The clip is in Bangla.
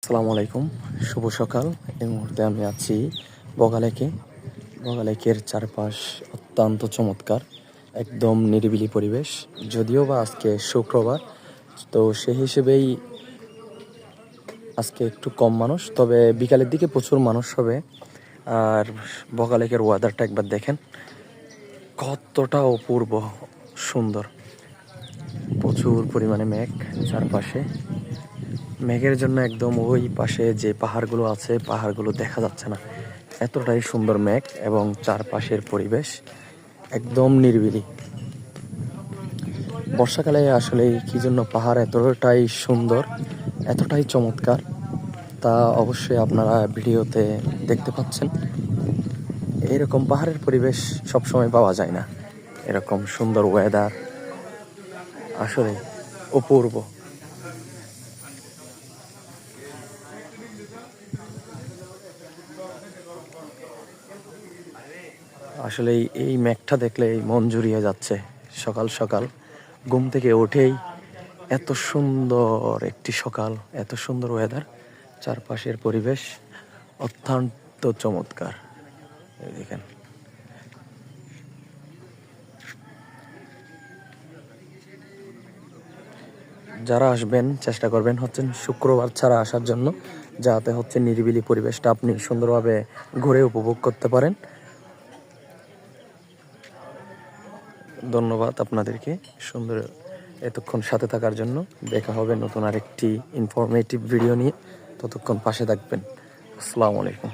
আসসালামু আলাইকুম, শুভ সকাল। এই মুহূর্তে আমি আছি বগালেকে। বগালেকের চারপাশ অত্যন্ত চমৎকার, একদম নিরিবিলি পরিবেশ। যদিও বা আজকে শুক্রবার, তো সেই হিসেবেই আজকে একটু কম মানুষ, তবে বিকালের দিকে প্রচুর মানুষ হবে। আর বগালেকের ওয়েদারটা একবার দেখেন, কতটা অপূর্ব সুন্দর। প্রচুর পরিমাণে মেঘ চারপাশে। মেঘের জন্য একদম ওই পাশে যে পাহাড়গুলো আছে, পাহাড়গুলো দেখা যাচ্ছে না, এতটাই সুন্দর মেঘ এবং চারপাশের পরিবেশ একদম নিরিবিলি। বর্ষাকালে আসলে কি জন্য পাহাড় এতটাই সুন্দর, এতটাই চমৎকার, তা অবশ্যই আপনারা ভিডিওতে দেখতে পাচ্ছেন। এরকম পাহাড়ের পরিবেশ সবসময় পাওয়া যায় না, এরকম সুন্দর ওয়েদার আসলে অপূর্ব। আসলে এই মেঘটা দেখলে মন জুড়িয়ে যাচ্ছে। সকাল সকাল ঘুম থেকে উঠেই এত সুন্দর একটি সকাল, এত সুন্দর ওয়েদার, চারপাশের পরিবেশ অত্যন্ত চমৎকার। এই দেখেন, যারা আসবেন চেষ্টা করবেন হচ্ছেন শুক্রবার ছাড়া আসার জন্য, যাতে হচ্ছে নিরিবিলি পরিবেশটা আপনি সুন্দরভাবে ঘুরে উপভোগ করতে পারেন। ধন্যবাদ আপনাদেরকে সুন্দর এতক্ষণ সাথে থাকার জন্য। দেখা হবে নতুন আরেকটি ইনফরমেটিভ ভিডিও নিয়ে, ততক্ষণ পাশে থাকবেন। আসসালামু আলাইকুম।